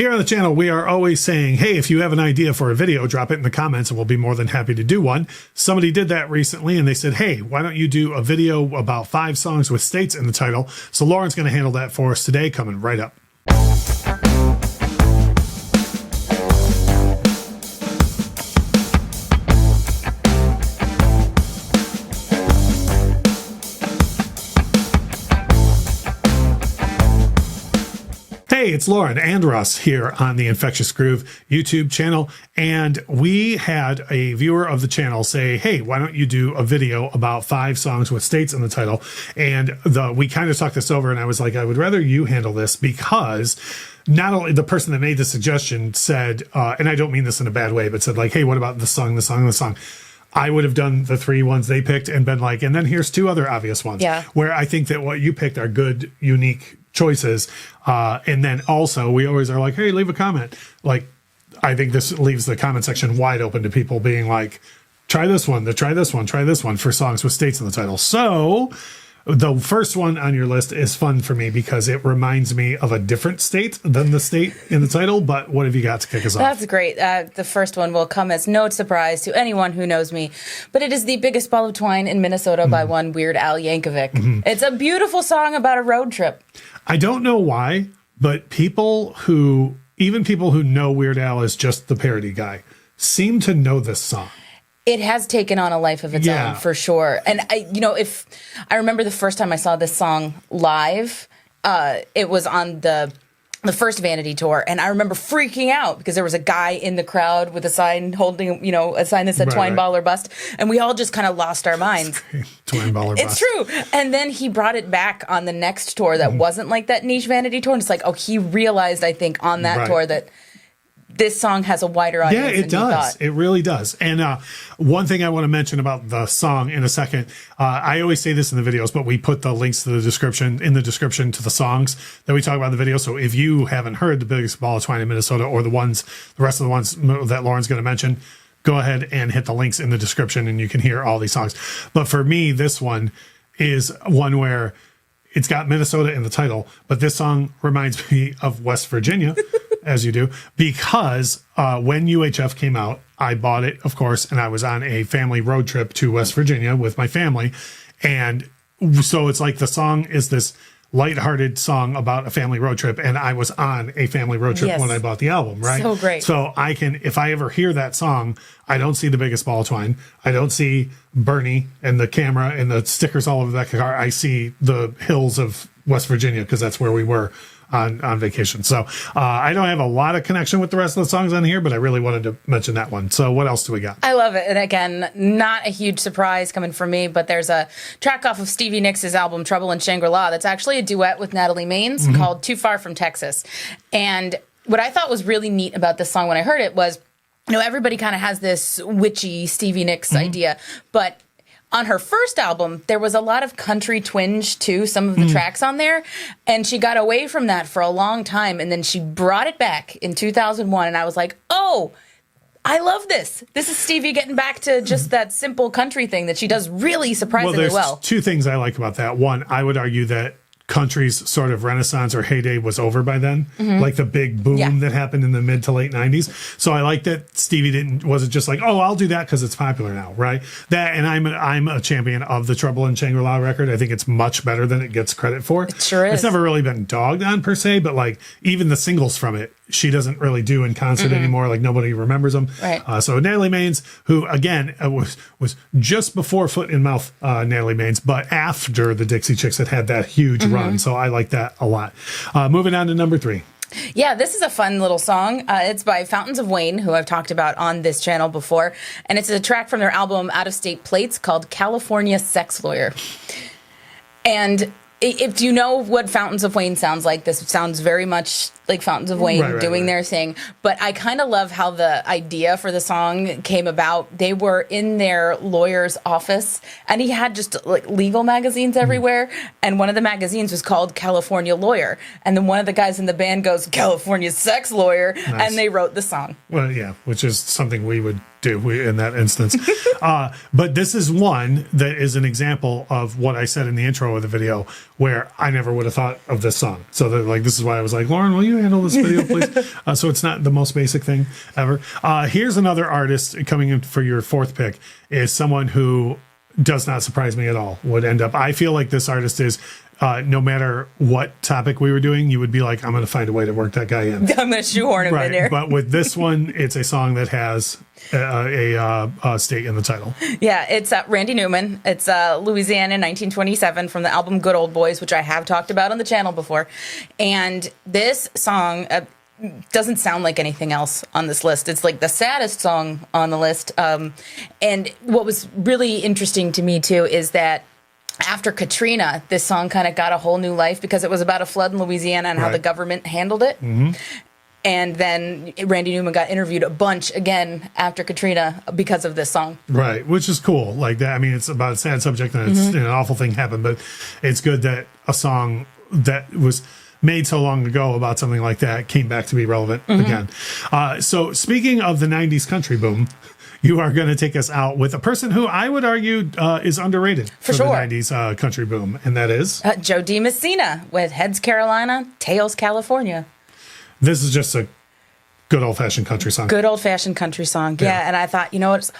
Here on the channel, we are always saying, hey, if you have an idea for a video, drop it in the comments and we'll be more than happy to do one. Somebody did that recently and they said, hey, why don't you do a video about 5 songs with states in the title? So Lauren's going to handle that for us today, coming right up. Hey, it's Lauren and Russ here on the Infectious Groove YouTube channel, and we had a viewer of the channel say, hey, why don't you do a video about 5 songs with states in the title? And we kind of talked this over, and I was like, I would rather you handle this, because not only the person that made the suggestion said, and I don't mean this in a bad way, but said like, hey, what about the song, the song, the song? I would have done the 3 ones they picked and been like, and then here's 2 other obvious ones. Yeah. Where I think that what you picked are good, unique choices. And then also we always are like, hey, leave a comment. Like, I think this leaves the comment section wide open to people being like, try this one, try this one for songs with states in the title. So the first one on your list is fun for me because it reminds me of a different state than the state in the title. But what have you got to kick us off? That's great. The first one will come as no surprise to anyone who knows me, but it is The Biggest Ball of Twine in Minnesota by one Weird Al Yankovic. It's a beautiful song about a road trip. I don't know why, but even people who know Weird Al is just the parody guy, seem to know this song. It has taken on a life of its own, for sure. And if I remember the first time I saw this song live, it was on the first Vanity tour, and I remember freaking out because there was a guy in the crowd with a sign holding, a sign that said "Twine Ball or Bust," and we all just kind of lost our minds. Twine Ball or Bust. It's true. And then he brought it back on the next tour that wasn't like that niche Vanity tour, and it's like, oh, he realized, I think, on that tour that this song has a wider audience. Yeah, it does. It really does. And one thing I want to mention about the song in a second, I always say this in the videos, but we put the links to the description to the songs that we talk about in the video. So if you haven't heard The Biggest Ball of Twine in Minnesota or the rest of the ones that Lauren's going to mention, go ahead and hit the links in the description and you can hear all these songs. But for me, this one is one where it's got Minnesota in the title, but this song reminds me of West Virginia, as you do, because when UHF came out, I bought it, of course, and I was on a family road trip to West Virginia with my family. And so it's like the song is this lighthearted song about a family road trip, and I was on a family road trip when I bought the album, right? So great. So I can, if I ever hear that song, I don't see The Biggest Ball of Twine. I don't see Bernie and the camera and the stickers all over the back of the car. I see the hills of West Virginia because that's where we were on vacation. So I don't have a lot of connection with the rest of the songs on here, but I really wanted to mention that one. So what else do we got? I love it. And again, not a huge surprise coming from me, but there's a track off of Stevie Nicks' album Trouble in Shangri-La that's actually a duet with Natalie Maines called Too Far from Texas. And what I thought was really neat about this song when I heard it was, everybody kind of has this witchy Stevie Nicks idea, but on her first album, there was a lot of country twinge to some of the tracks on there, and she got away from that for a long time, and then she brought it back in 2001, and I was like, oh, I love this. This is Stevie getting back to just that simple country thing that she does really surprisingly well. There's 2 things I like about that. One, I would argue that country's sort of renaissance or heyday was over by then, like the big boom that happened in the mid to late 90s. So I like that Stevie wasn't just like, oh, I'll do that because it's popular now, right? That, and I'm a champion of the Trouble in Shangri-La record. I think it's much better than it gets credit for. It sure is. It's never really been dogged on per se, but like even the singles from it, she doesn't really do in concert anymore. Like nobody remembers them. Right. So Natalie Maines, who again was just before Foot in Mouth, Natalie Maines, but after the Dixie Chicks had that huge run. So I like that a lot. Moving on to number 3. Yeah, this is a fun little song. It's by Fountains of Wayne, who I've talked about on this channel before. And it's a track from their album Out of State Plates called California Sex Lawyer. And if you know what Fountains of Wayne sounds like, this sounds very much like Fountains of Wayne doing their thing. But I kind of love how the idea for the song came about. They were in their lawyer's office, and he had just like legal magazines everywhere. And one of the magazines was called California Lawyer. And then one of the guys in the band goes, California Sex Lawyer. Nice. And they wrote the song. Well, yeah, which is something we would do in that instance. But this is one that is an example of what I said in the intro of the video, where I never would have thought of this song. So that, like, this is why I was like, Lauren, will you handle this video, please? So it's not the most basic thing ever. Here's another artist coming in for your fourth pick, is someone who does not surprise me at all. Would end up, I feel like this artist is, no matter what topic we were doing, you would be like, I'm going to find a way to work that guy in. I'm going to shoehorn him in there. But with this one, it's a song that has a state in the title. Yeah, it's Randy Newman. It's Louisiana 1927 from the album Good Old Boys, which I have talked about on the channel before. And this song doesn't sound like anything else on this list. It's like the saddest song on the list. And what was really interesting to me, too, is that after Katrina, this song kind of got a whole new life because it was about a flood in Louisiana and how the government handled it. Mm-hmm. And then Randy Newman got interviewed a bunch again after Katrina because of this song. Right, which is cool. Like that. I mean, it's about a sad subject and it's an awful thing happened, but it's good that a song that was made so long ago about something like that came back to be relevant again. So speaking of the 90s country boom, you are going to take us out with a person who I would argue is underrated for sure. the 90s country boom, and that is Dee Messina with Heads Carolina, Tails California. This is just a good old-fashioned country song. Good old-fashioned country song, yeah. And I thought, you know, it's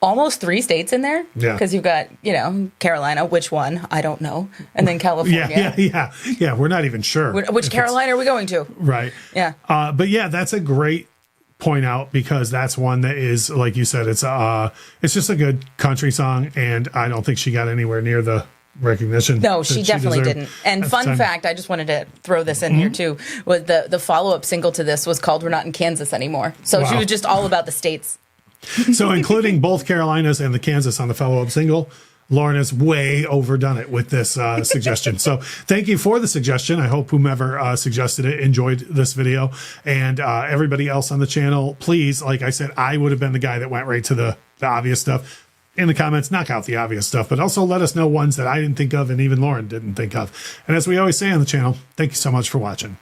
almost 3 states in there. Yeah. Because you've got, you know, Carolina, which one? I don't know. And then California. Yeah, we're not even sure. Which Carolina are we going to? Right. Yeah. But yeah, that's a great point out, because that's one that is, like you said, it's just a good country song, and I don't think she got anywhere near the recognition. No, she definitely didn't. And fun fact, I just wanted to throw this in here too, was the follow-up single to this was called We're Not in Kansas Anymore. So she was just all about the states. So including both Carolinas and the Kansas on the follow-up single, Lauren has way overdone it with this suggestion. So thank you for the suggestion. I hope whomever suggested it enjoyed this video. And everybody else on the channel, please, like I said, I would have been the guy that went right to the obvious stuff. In the comments, knock out the obvious stuff, but also let us know ones that I didn't think of and even Lauren didn't think of. And as we always say on the channel, thank you so much for watching.